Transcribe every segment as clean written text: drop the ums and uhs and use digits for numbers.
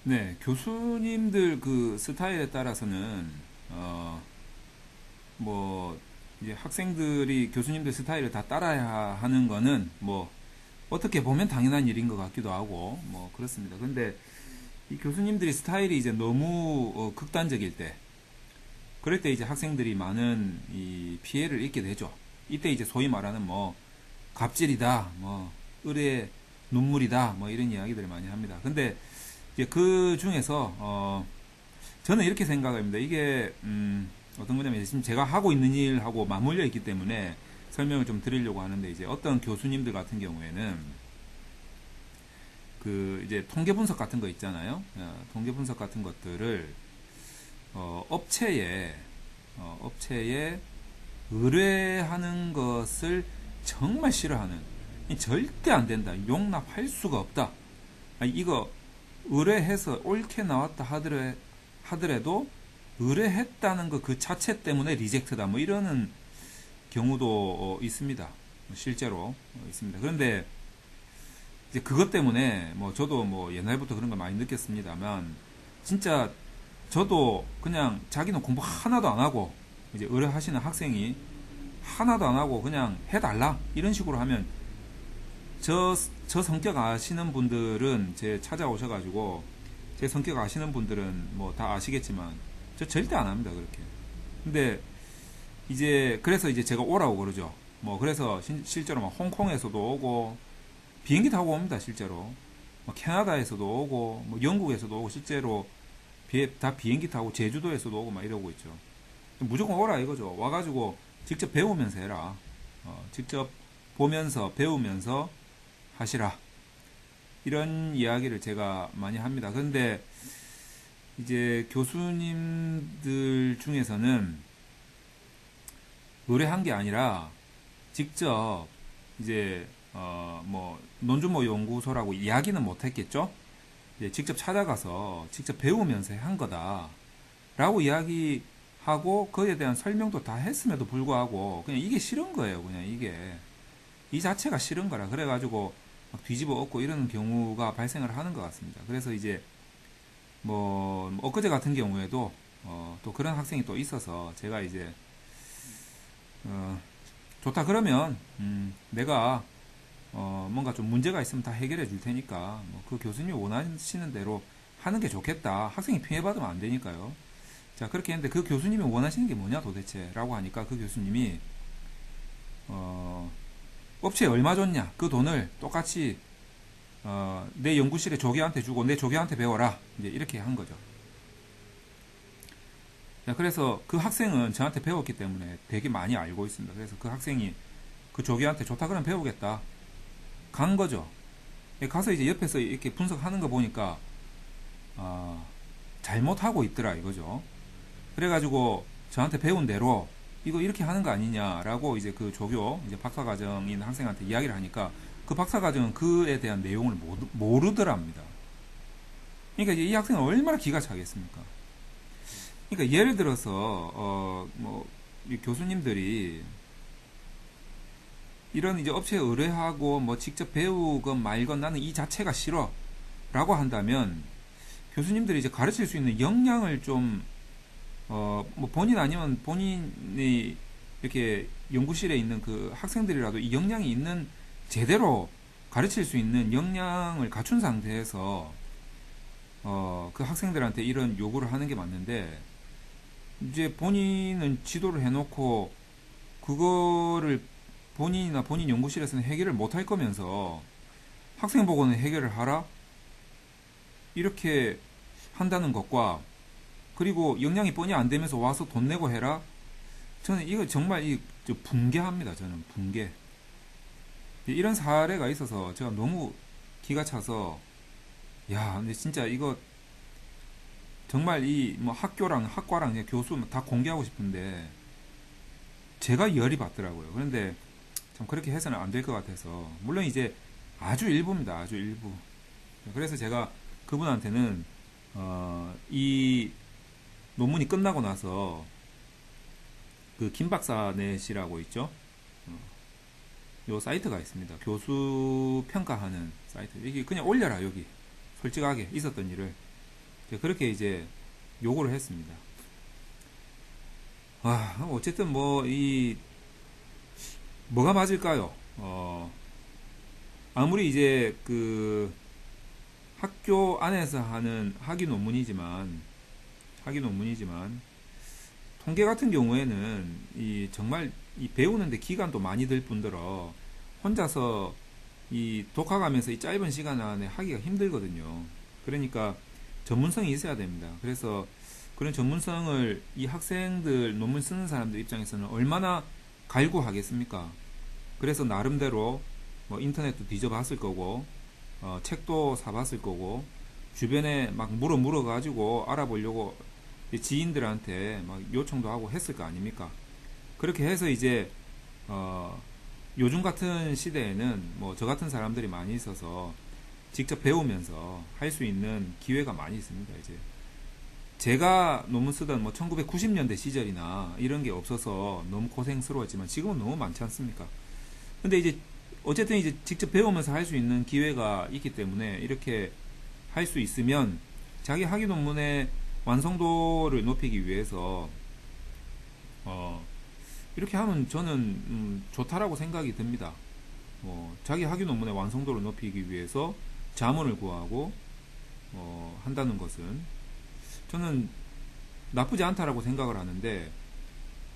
네, 교수님들 그 스타일에 따라서는 뭐 이제 학생들이 교수님들 스타일을 다 따라야 하는 거는 뭐 어떻게 보면 당연한 일인 것 같기도 하고 뭐 그렇습니다. 근데 이 교수님들이 스타일이 이제 너무 극단적일 때, 그럴 때 이제 학생들이 많은 이 피해를 입게 되죠. 이때 이제 소위 말하는 뭐 갑질이다, 뭐 을의 눈물이다, 뭐 이런 이야기들을 많이 합니다. 근데 이제 그 중에서 저는 이렇게 생각합니다. 이게 어떤 거냐면 지금 제가 하고 있는 일하고 맞물려 있기 때문에 설명을 좀 드리려고 하는데, 이제 어떤 교수님들 같은 경우에는 그 이제 통계 분석 같은 거 있잖아요. 통계 분석 같은 것들을 업체에 의뢰하는 것을 정말 싫어하는, 절대 안 된다, 용납할 수가 없다, 아니, 이거 의뢰해서 옳게 나왔다 하더라도 의뢰했다는 거 그 자체 때문에 리젝트다, 뭐 이러는 경우도 있습니다. 실제로 있습니다. 그런데 이제 그것 때문에 뭐 저도 뭐 옛날부터 그런 걸 많이 느꼈습니다만, 진짜 저도 그냥 자기는 공부 하나도 안 하고 이제 의뢰하시는 학생이 하나도 안 하고 그냥 해달라 이런 식으로 하면, 저 성격 아시는 분들은 제 찾아오셔가지고, 제 성격 아시는 분들은 뭐 다 아시겠지만 저 절대 안 합니다, 그렇게. 근데 이제 그래서 이제 제가 오라고 그러죠. 뭐 그래서 실제로 막 홍콩에서도 오고 비행기 타고 옵니다, 실제로. 뭐 캐나다에서도 오고 뭐 영국에서도 오고, 실제로 다 비행기 타고 제주도에서도 오고 막 이러고 있죠. 무조건 오라 이거죠. 와가지고 직접 배우면서 해라. 직접 보면서 배우면서 하시라. 이런 이야기를 제가 많이 합니다. 그런데 이제 교수님들 중에서는 의뢰한 게 아니라 직접 이제 뭐 논준모 연구소라고 이야기는 못했겠죠. 이제 직접 찾아가서 직접 배우면서 한 거다라고 이야기하고 그에 대한 설명도 다 했음에도 불구하고 그냥 이게 싫은 거예요. 그냥 이게 이 자체가 싫은 거라. 그래가지고 막 뒤집어 엎고 이러는 경우가 발생을 하는 것 같습니다. 그래서 이제 뭐 엊그제 같은 경우에도 또 그런 학생이 또 있어서 제가 이제 좋다 그러면 내가 뭔가 좀 문제가 있으면 다 해결해 줄 테니까 뭐 그 교수님이 원하시는 대로 하는 게 좋겠다. 학생이 피해받으면 안 되니까요. 자, 그렇게 했는데 그 교수님이 원하시는 게 뭐냐 도대체 라고 하니까, 그 교수님이 업체에 얼마 줬냐, 그 돈을 똑같이 내 연구실에 조교한테 주고 내 조교한테 배워라, 이제 이렇게 한 거죠. 자, 그래서 그 학생은 저한테 배웠기 때문에 되게 많이 알고 있습니다. 그래서 그 학생이 그 조교한테 좋다 그러면 배우겠다 간 거죠. 가서 이제 옆에서 이렇게 분석하는 거 보니까 잘못하고 있더라 이거죠. 그래가지고 저한테 배운 대로 이거 이렇게 하는 거 아니냐라고 이제 그 조교, 이제 박사과정인 학생한테 이야기를 하니까, 그 박사과정은 그에 대한 내용을 모르더랍니다. 그러니까 이제 이 학생은 얼마나 기가 차겠습니까? 그러니까 예를 들어서 뭐 교수님들이 이런 이제 업체에 의뢰하고 뭐 직접 배우건 말건 나는 이 자체가 싫어 라고 한다면, 교수님들이 이제 가르칠 수 있는 역량을 좀 뭐 본인 아니면 본인이 이렇게 연구실에 있는 그 학생들이라도 이 역량이 있는, 제대로 가르칠 수 있는 역량을 갖춘 상태에서 그 학생들한테 이런 요구를 하는 게 맞는데, 이제 본인은 지도를 해놓고 그거를 본인이나 본인 연구실에서는 해결을 못 할 거면서 학생 보고는 해결을 하라? 이렇게 한다는 것과, 그리고 역량이 뻔히 안 되면서 와서 돈 내고 해라? 저는 이거 정말 붕괴합니다. 저는 붕괴. 이런 사례가 있어서 제가 너무 기가 차서, 야, 근데 진짜 이거 정말 이 뭐 학교랑 학과랑 그냥 교수 다 공개하고 싶은데 제가 열이 받더라고요. 그런데 참 그렇게 해서는 안 될 것 같아서, 물론 이제 아주 일부입니다. 아주 일부. 그래서 제가 그분한테는 이 논문이 끝나고 나서 그 김박사넷이라고 있죠. 요 사이트가 있습니다. 교수 평가하는 사이트. 여기 그냥 올려라, 여기 솔직하게 있었던 일을 그렇게 이제 요구를 했습니다. 어쨌든 뭐가 맞을까요? 아무리 이제 그 학교 안에서 하는 학위 논문이지만 통계 같은 경우에는 정말 배우는데 기간도 많이 들 뿐더러 혼자서 독학하면서 이 짧은 시간 안에 하기가 힘들거든요. 그러니까 전문성이 있어야 됩니다. 그래서 그런 전문성을 이 학생들, 논문 쓰는 사람들 입장에서는 얼마나 갈구하겠습니까? 그래서 나름대로 인터넷도 뒤져봤을 거고, 책도 사봤을 거고, 주변에 막 물어 가지고 알아보려고 지인들한테 막 요청도 하고 했을 거 아닙니까? 그렇게 해서 이제 요즘 같은 시대에는 저 같은 사람들이 많이 있어서 직접 배우면서 할 수 있는 기회가 많이 있습니다. 이제 제가 논문 쓰던 1990년대 시절이나 이런 게 없어서 너무 고생스러웠지만 지금은 너무 많지 않습니까? 근데 이제 어쨌든 이제 직접 배우면서 할 수 있는 기회가 있기 때문에 이렇게 할 수 있으면 자기 학위 논문의 완성도를 높이기 위해서 이렇게 하면 저는 좋다라고 생각이 듭니다. 자기 학위 논문의 완성도를 높이기 위해서 자문을 구하고 한다는 것은 저는 나쁘지 않다라고 생각을 하는데,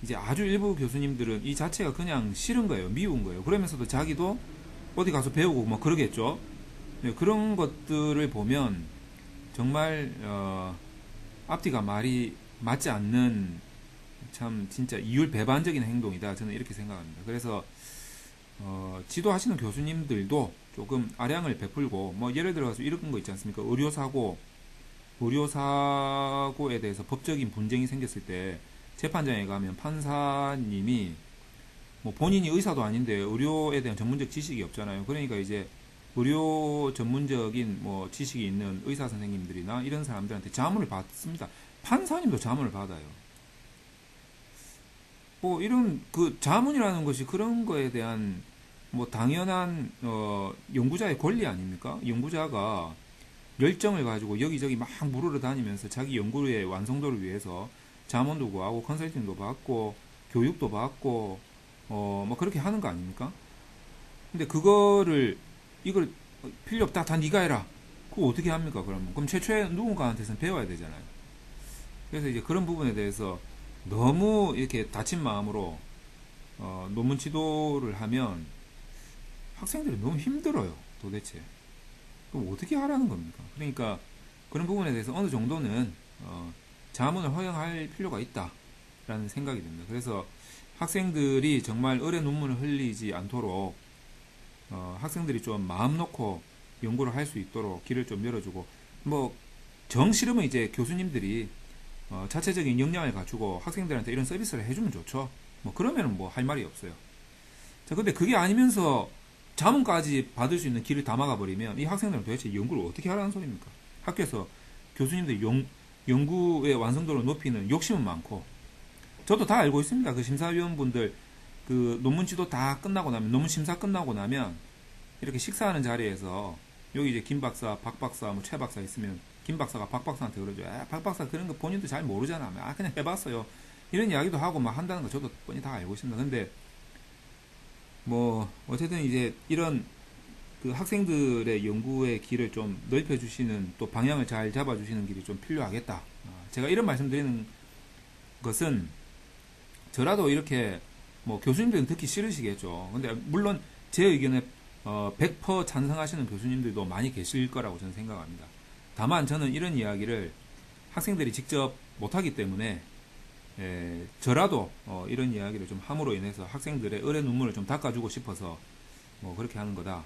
이제 아주 일부 교수님들은 이 자체가 그냥 싫은 거예요. 미운 거예요. 그러면서도 자기도 어디 가서 배우고 그러겠죠. 네, 그런 것들을 보면 정말 앞뒤가 말이 맞지 않는 참 진짜 이율배반적인 행동이다. 저는 이렇게 생각합니다. 그래서 지도하시는 교수님들도 조금 아량을 베풀고, 예를 들어서 이런 거 있지 않습니까? 의료사고에 대해서 법적인 분쟁이 생겼을 때 재판장에 가면 판사님이 본인이 의사도 아닌데 의료에 대한 전문적 지식이 없잖아요. 그러니까 이제 의료 전문적인 지식이 있는 의사 선생님들이나 이런 사람들한테 자문을 받습니다. 판사님도 자문을 받아요. 이런 그 자문이라는 것이 그런 거에 대한 당연한 연구자의 권리 아닙니까? 연구자가 열정을 가지고 여기저기 막 물으러 다니면서 자기 연구의 완성도를 위해서 자문도 구하고 컨설팅도 받고 교육도 받고 그렇게 하는 거 아닙니까? 근데 이걸 필요 없다, 다 네가 해라. 그거 어떻게 합니까? 그럼 최초에 누군가한테서는 배워야 되잖아요. 그래서 이제 그런 부분에 대해서 너무 이렇게 다친 마음으로 논문 지도를 하면 학생들이 너무 힘들어요. 도대체 그럼 어떻게 하라는 겁니까? 그러니까 그런 부분에 대해서 어느 정도는 자문을 허용할 필요가 있다라는 생각이 듭니다. 그래서 학생들이 정말 을의 눈물을 흘리지 않도록 학생들이 좀 마음 놓고 연구를 할 수 있도록 길을 좀 열어주고, 정 싫으면 이제 교수님들이 자체적인 역량을 갖추고 학생들한테 이런 서비스를 해주면 좋죠. 그러면은 할 말이 없어요. 자, 근데 그게 아니면서 자문까지 받을 수 있는 길을 다 막아버리면 이 학생들은 도대체 연구를 어떻게 하라는 소리입니까? 학교에서 교수님들 연구의 완성도를 높이는 욕심은 많고, 저도 다 알고 있습니다. 그 심사위원분들 그 논문 지도 다 끝나고 나면, 논문 심사 끝나고 나면 이렇게 식사하는 자리에서 여기 이제 김 박사, 박 박사, 최 박사 있으면 김 박사가 박 박사한테 그러죠. 박 박사 그런 거 본인도 잘 모르잖아. 그냥 해봤어요. 이런 이야기도 하고 한다는 거 저도 뻔히 다 알고 있습니다. 근데 어쨌든 이제 이런 그 학생들의 연구의 길을 좀 넓혀주시는, 또 방향을 잘 잡아주시는 길이 좀 필요하겠다. 제가 이런 말씀 드리는 것은 저라도 이렇게 교수님들은 듣기 싫으시겠죠. 근데 물론 제 의견에 100% 찬성하시는 교수님들도 많이 계실 거라고 저는 생각합니다. 다만 저는 이런 이야기를 학생들이 직접 못하기 때문에 저라도 이런 이야기를 좀 함으로 인해서 학생들의 을의 눈물을 좀 닦아주고 싶어서 그렇게 하는 거다.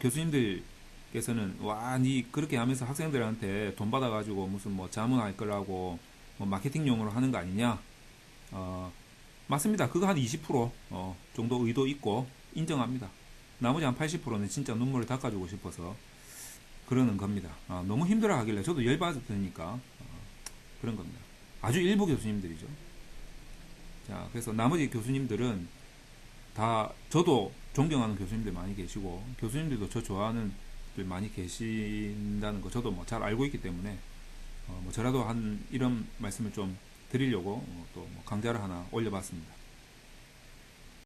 교수님들께서는 니 그렇게 하면서 학생들한테 돈 받아가지고 무슨 자문할 거라고 마케팅용으로 하는 거 아니냐? 맞습니다. 그거 한 20% 정도 의도 있고 인정합니다. 나머지 한 80%는 진짜 눈물을 닦아주고 싶어서 그러는 겁니다. 너무 힘들어 하길래 저도 열받으니까 그런 겁니다. 아주 일부 교수님들이죠. 자, 그래서 나머지 교수님들은 다 저도 존경하는 교수님들 많이 계시고, 교수님들도 저 좋아하는 분 많이 계신다는 거 저도 잘 알고 있기 때문에 저라도 한 이런 말씀을 좀 드리려고 또 강좌를 하나 올려봤습니다.